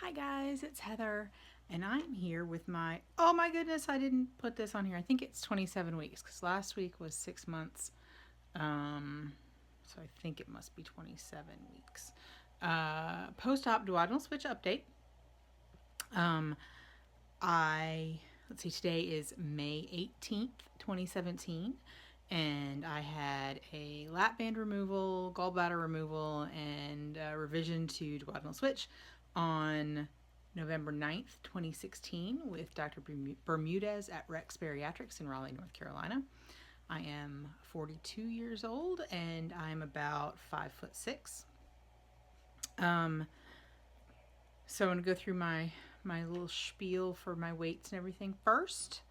Hi guys, it's Heather, and I'm here with my, oh my goodness, I didn't put this on here. I think it's 27 weeks because last week was 6 months. Um, so I think it must be 27 weeks. Post op duodenal switch update. Um, let's see, today is May 18th, 2017. And I had a lap band removal, gallbladder removal, and revision to duodenal switch on November 9th, 2016 with Dr. Bermudez at Rex Bariatrics in Raleigh, North Carolina. I am 42 years old and I'm about 5'6". Um, so I'm going to go through my little spiel for my weights and everything first,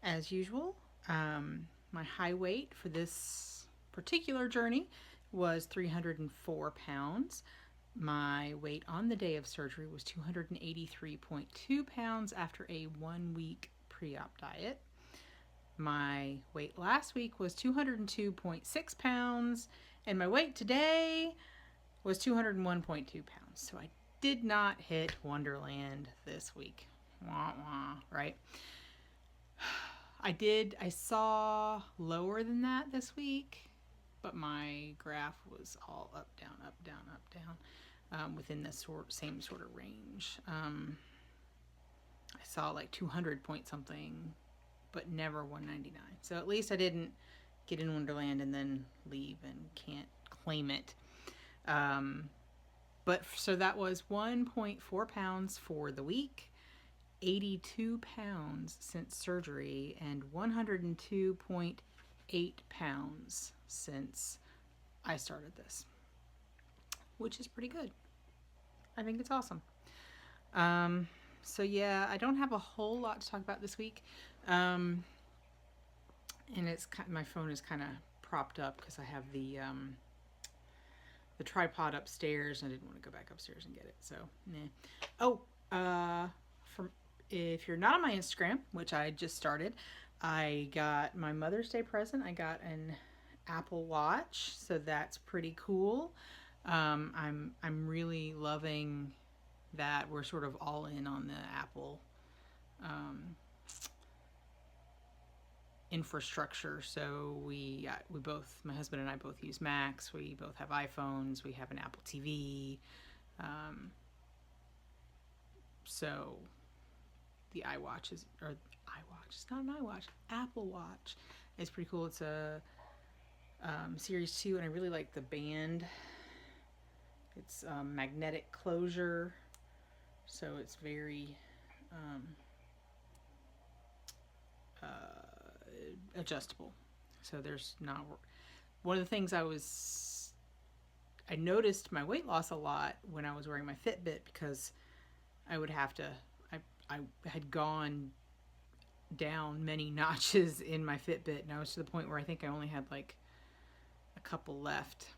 as usual. My high weight for this particular journey was 304 pounds. My weight on the day of surgery was 283.2 pounds after a 1 week pre-op diet. My weight last week was 202.6 pounds, and my weight today was 201.2 pounds. So I did not hit Wonderland this week. Wah, wah, right? I saw lower than that this week, but my graph was all up, down, up, down, up, down, within the same sort of range. I saw like 200 point something, but never 199. So at least I didn't get in Wonderland and then leave and can't claim it. But so that was 1.4 pounds for the week. 82 pounds since surgery and 102.8 pounds since I started this, which is pretty good. I think it's awesome. So yeah, I don't have a whole lot to talk about this week. And my phone is kind of propped up because I have the tripod upstairs and I didn't want to go back upstairs and get it. So, nah. Oh, if you're not on my Instagram, which I just started, I got my Mother's Day present. I got an Apple Watch, so that's pretty cool. I'm really loving that we're sort of all in on the Apple infrastructure. So we both, my husband and I both use Macs. We both have iPhones. We have an Apple TV. So the iWatch is, or iWatch, it's not an iWatch, Apple Watch. It's pretty cool. It's a Series 2, and I really like the band. It's magnetic closure, so it's very adjustable. So there's not, one of the things I noticed my weight loss a lot when I was wearing my Fitbit, because I would have to, I had gone down many notches in my Fitbit, and I was to the point where I think I only had like a couple left.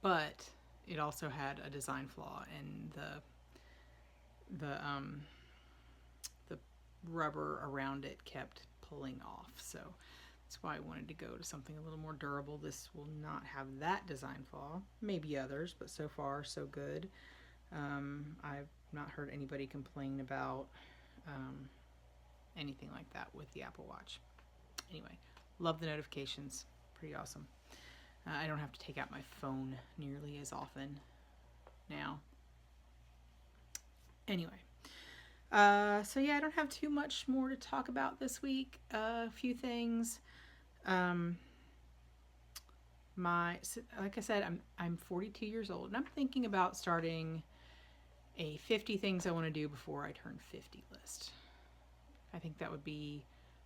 But it also had a design flaw, and the rubber around it kept pulling off. So that's why I wanted to go to something a little more durable. This will not have that design flaw. Maybe others, but so far so good. I've not heard anybody complain about anything like that with the Apple Watch. Anyway, love the notifications. Pretty awesome. I don't have to take out my phone nearly as often now. Anyway, so yeah, I don't have too much more to talk about this week. A few things. Like I said, I'm 42 years old, and I'm thinking about starting a 50 things I want to do before I turn 50 list. I think that would be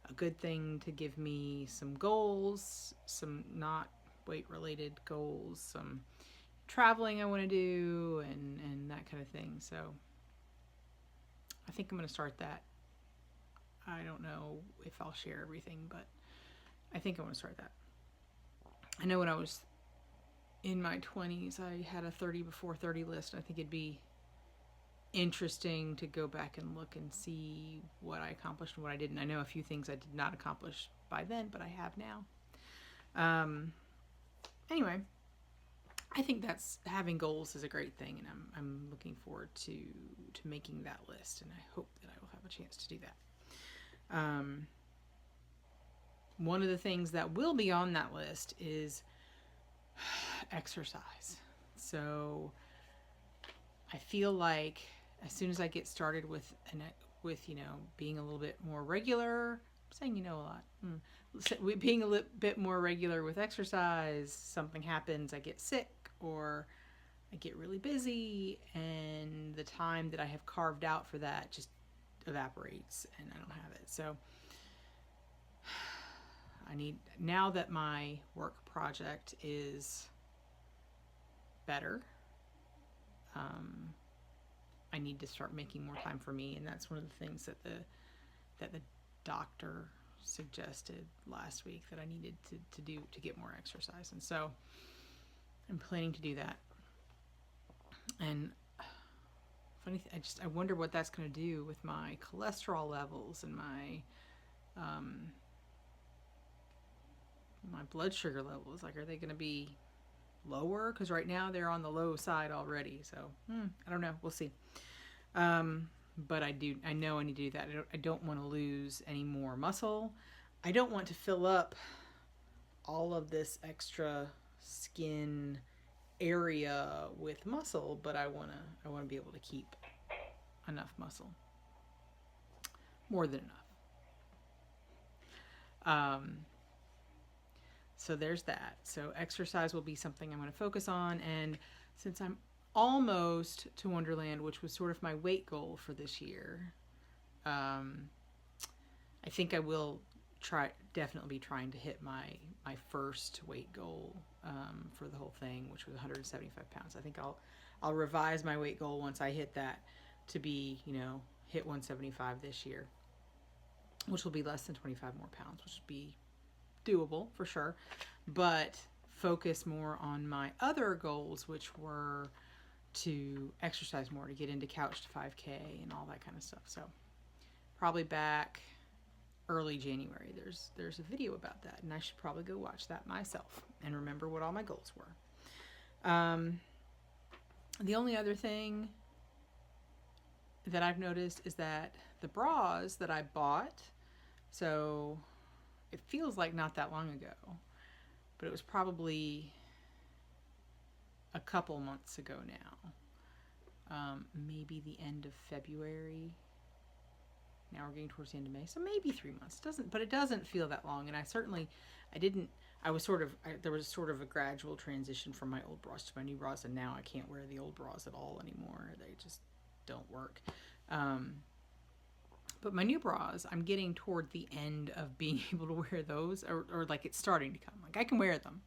a good thing to give me some goals, some not weight related goals, some traveling I want to do, and that kind of thing. So I think I'm going to start that. I don't know if I'll share everything, but I think I want to start that. I know when I was in my 20s, I had a 30 before 30 list. I think it'd be interesting to go back and look and see what I accomplished and what I didn't. I know a few things I did not accomplish by then, but I have now. Anyway, I think that's having goals is a great thing, and I'm looking forward to making that list, and I hope that I will have a chance to do that. One of the things that will be on that list is exercise. So I feel like as soon as I get started with being a little bit more regular, I'm saying a lot. Being a little bit more regular with exercise, something happens, I get sick or I get really busy, and the time that I have carved out for that just evaporates and I don't have it. So now that my work project is better, I need to start making more time for me, and that's one of the things that the doctor suggested last week that I needed to do to get more exercise, and so I'm planning to do that. And I wonder what that's going to do with my cholesterol levels and my my blood sugar levels. Like, are they going to be lower? Because right now they're on the low side already. So I don't know. We'll see. But I know I need to do that. I don't want to lose any more muscle. I don't want to fill up all of this extra skin area with muscle, but I want to be able to keep enough muscle, more than enough. So there's that. So exercise will be something I'm going to focus on, and since I'm almost to Onederland, which was sort of my weight goal for this year, I think I will definitely be trying to hit my first weight goal for the whole thing, which was 175 pounds. I think I'll revise my weight goal once I hit that to be, hit 175 this year, which will be less than 25 more pounds, which would be doable for sure, but focus more on my other goals, which were to exercise more, to get into couch to 5K and all that kind of stuff. So probably back early January, there's a video about that, and I should probably go watch that myself and remember what all my goals were. The only other thing that I've noticed is that the bras that I bought, so it feels like not that long ago, but it was probably a couple months ago now. Maybe the end of February. Now we're getting towards the end of May, so maybe 3 months. But it doesn't feel that long. And there was sort of a gradual transition from my old bras to my new bras, and now I can't wear the old bras at all anymore. They just don't work. But my new bras, I'm getting toward the end of being able to wear those, or like it's starting to come. Like I can wear them,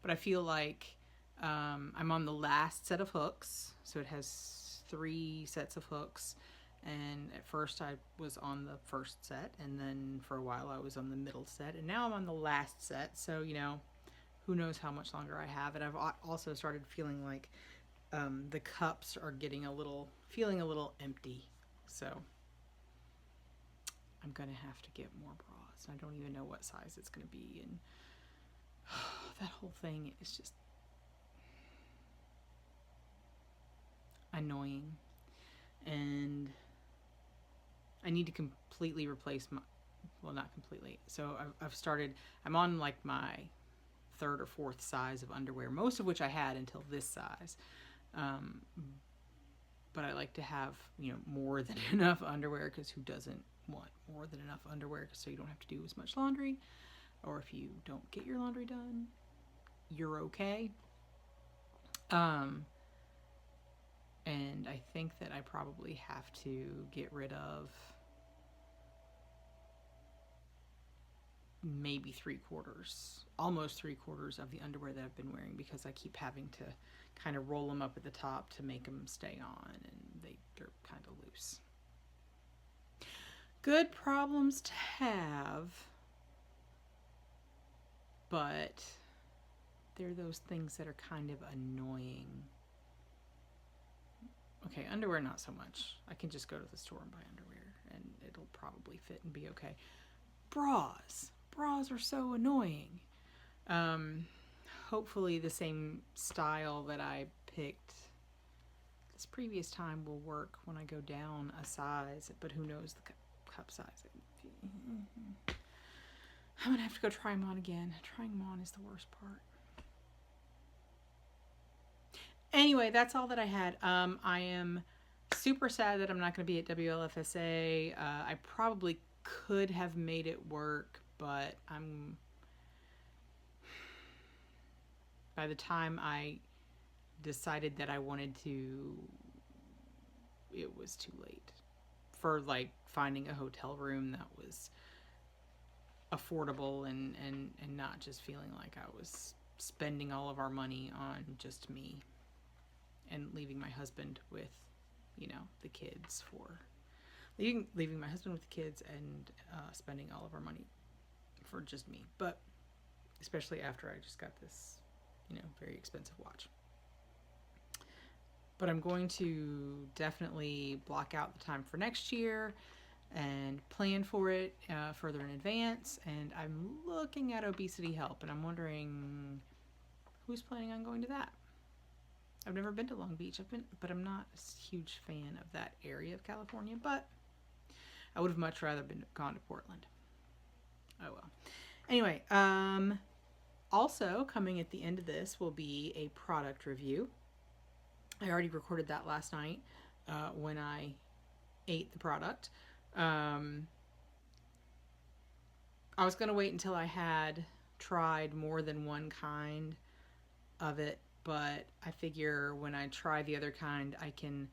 but I feel like I'm on the last set of hooks. So it has 3 sets of hooks. And at first I was on the first set, and then for a while I was on the middle set, and now I'm on the last set. So, who knows how much longer I have. And I've also started feeling like the cups are feeling a little empty. So I'm going to have to get more bras. I don't even know what size it's going to be. And that whole thing is just annoying. And I need to completely replace not completely. So I'm on like my 3rd or 4th size of underwear, most of which I had until this size. But I like to have, more than enough underwear, because who doesn't want more than enough underwear so you don't have to do as much laundry? Or if you don't get your laundry done, you're okay. And I think that I probably have to get rid of maybe 3/4, almost 3/4 of the underwear that I've been wearing, because I keep having to kind of roll them up at the top to make them stay on, and they're kind of loose. Good problems to have, but they're those things that are kind of annoying. Okay, underwear not so much. I can just go to the store and buy underwear, and it'll probably fit and be okay. Bras are so annoying. hopefully the same style that I picked this previous time will work when I go down a size, but who knows the cup size. I'm gonna have to go try them on again. Trying them on is the worst part. Anyway, that's all that I had. I am super sad that I'm not going to be at WLFSA. I probably could have made it work, but by the time I decided that I wanted to, it was too late for like finding a hotel room that was affordable and not just feeling like I was spending all of our money on just me and leaving my husband with, the kids for leaving my husband with the kids and spending all of our money for just me. But especially after I just got this, very expensive watch. But I'm going to definitely block out the time for next year and plan for it further in advance. And I'm looking at Obesity Help, and I'm wondering who's planning on going to that. I've never been to Long Beach, but I'm not a huge fan of that area of California. But I would have much rather gone to Portland. Oh well. Anyway, also coming at the end of this will be a product review. I already recorded that last night when I ate the product. I was going to wait until I had tried more than one kind of it, but I figure when I try the other kind, I can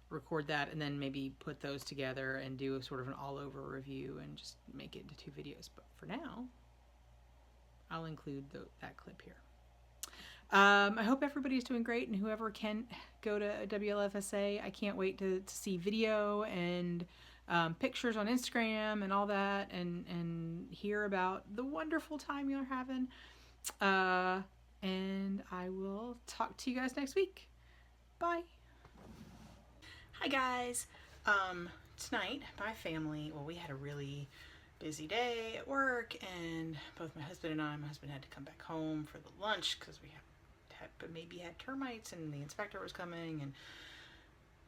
record that and then maybe put those together and do a sort of an all-over review and just make it into 2 videos. But for now, I'll include that clip here. I hope everybody's doing great, and whoever can go to WLFSA, I can't wait to see video and pictures on Instagram and all that, and hear about the wonderful time you're having. And I will talk to you guys next week. Bye. Hi guys. Tonight, my family, we had a really busy day at work, and both my husband and my husband had to come back home for the lunch because we had termites and the inspector was coming, and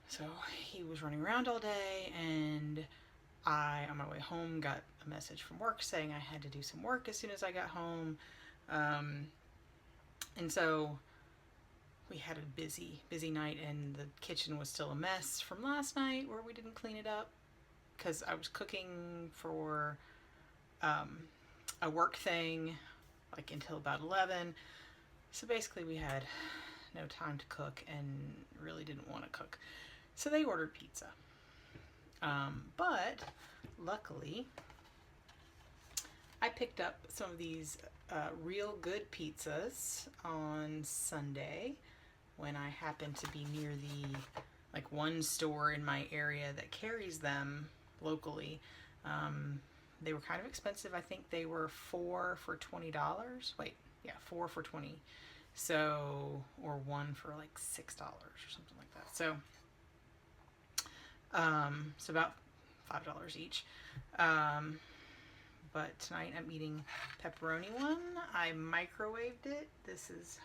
so he was running around all day, and I, on my way home, got a message from work saying I had to do some work as soon as I got home, and so we had a busy night, and the kitchen was still a mess from last night where we didn't clean it up because I was cooking for a work thing like until about 11. So basically we had no time to cook and really didn't want to cook. So they ordered pizza. But luckily I picked up some of these Real Good pizzas on Sunday when I happened to be near the one store in my area that carries them locally. They were kind of expensive. I think they were 4 for $20. 4 for $20. So, or 1 for like $6 or something like that. So, so about $5 each. But tonight I'm eating pepperoni one. I microwaved it. This is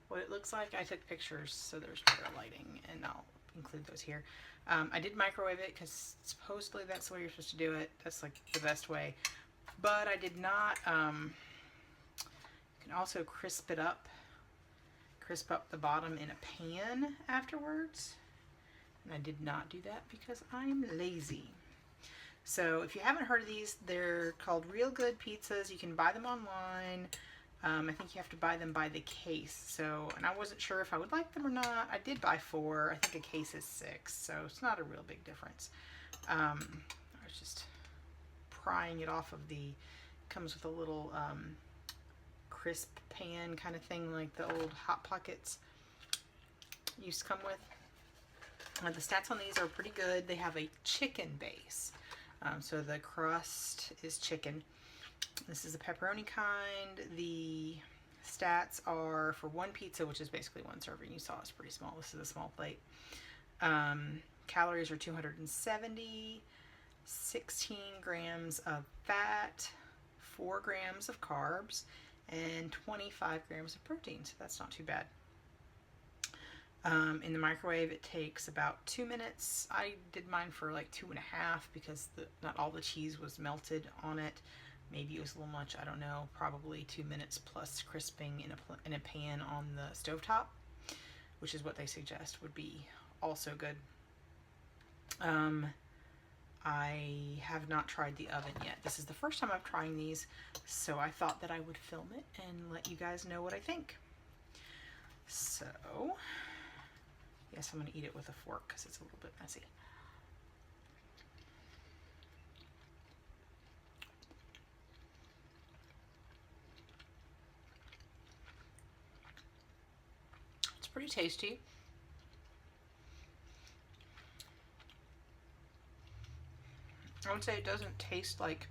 what it looks like. I took pictures so there's better lighting, and I'll include those here. I did microwave it because supposedly that's the way you're supposed to do it. That's like the best way. But I did not. You can also crisp up the bottom in a pan afterwards. And I did not do that because I'm lazy. So if you haven't heard of these, they're called Real Good pizzas. You can buy them online. I think you have to buy them by the case. So, and I wasn't sure if I would like them or not. I did buy 4. I think a case is 6, so it's not a real big difference. I was just prying it off of comes with a little crisp pan kind of thing like the old Hot Pockets used to come with. The stats on these are pretty good. They have a chicken base. So the crust is chicken. This is a pepperoni kind. The stats are for one pizza, which is basically 1 serving. You saw it's pretty small. This is a small plate. Calories are 270, 16 grams of fat, 4 grams of carbs, and 25 grams of protein, so that's not too bad. In the microwave, it takes about 2 minutes. I did mine for like 2.5 because not all the cheese was melted on it. Maybe it was a little much, I don't know. Probably 2 minutes plus crisping in a pan on the stovetop, which is what they suggest would be also good. I have not tried the oven yet. This is the first time I'm trying these, so I thought that I would film it and let you guys know what I think. So, yes, I'm going to eat it with a fork because it's a little bit messy. It's pretty tasty. I would say it doesn't taste like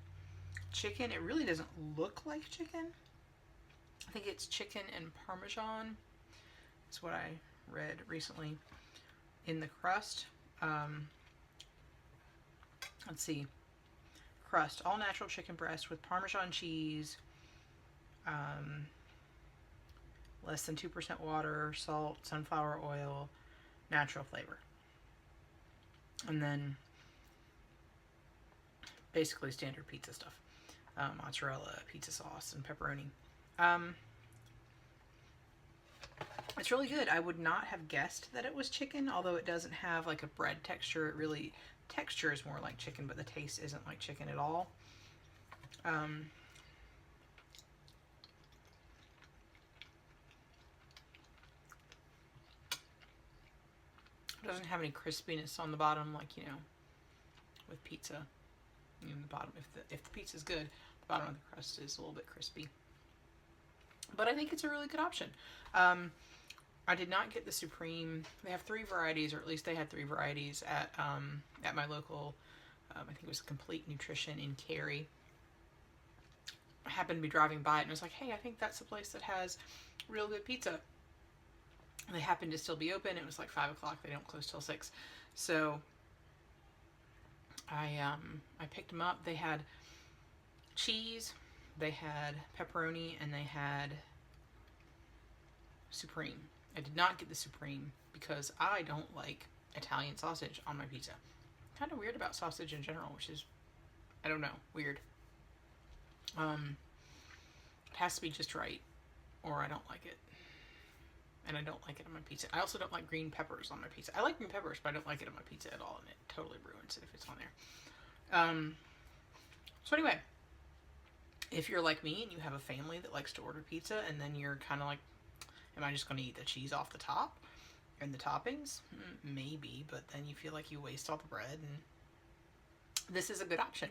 chicken. It really doesn't look like chicken. I think it's chicken and Parmesan. That's what I read recently in the crust. Let's see. Crust, all natural chicken breast with Parmesan cheese, less than 2% water, salt, sunflower oil, natural flavor. And then basically standard pizza stuff. Mozzarella, pizza sauce, and pepperoni. It's really good. I would not have guessed that it was chicken, although it doesn't have like a bread texture. It really, texture is more like chicken, but the taste isn't like chicken at all. It doesn't have any crispiness on the bottom, like, you know, with pizza. You know, the bottom, if the pizza's good, the bottom of the crust is a little bit crispy. But I think it's a really good option. I did not get the Supreme. They have 3 varieties, or at least they had 3 varieties at my local, I think it was Complete Nutrition in Cary. I happened to be driving by it and I was like, hey, I think that's the place that has real good pizza. And they happened to still be open. It was like 5 o'clock. They don't close till 6. So I picked them up. They had cheese, they had pepperoni, and they had Supreme. I did not get the Supreme because I don't like Italian sausage on my pizza. I'm kind of weird about sausage in general, which is, I don't know, weird. It has to be just right, or I don't like it. And I don't like it on my pizza. I also don't like green peppers on my pizza. I like green peppers, but I don't like it on my pizza at all, and it totally ruins it if it's on there. So anyway, if you're like me and you have a family that likes to order pizza, and then you're kind of like, am I just going to eat the cheese off the top and the toppings? Maybe, but then you feel like you waste all the bread, and this is a good option.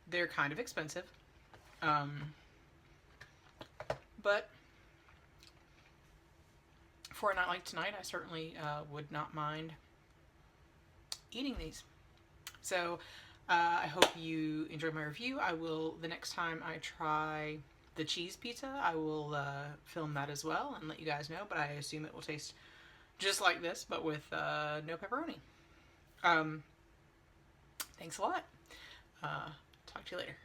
They're kind of expensive, but for a night like tonight, I certainly would not mind eating these. So I hope you enjoyed my review. I will, the next time I try the cheese pizza, I will film that as well and let you guys know, but I assume it will taste just like this, but with no pepperoni. Thanks a lot. Talk to you later.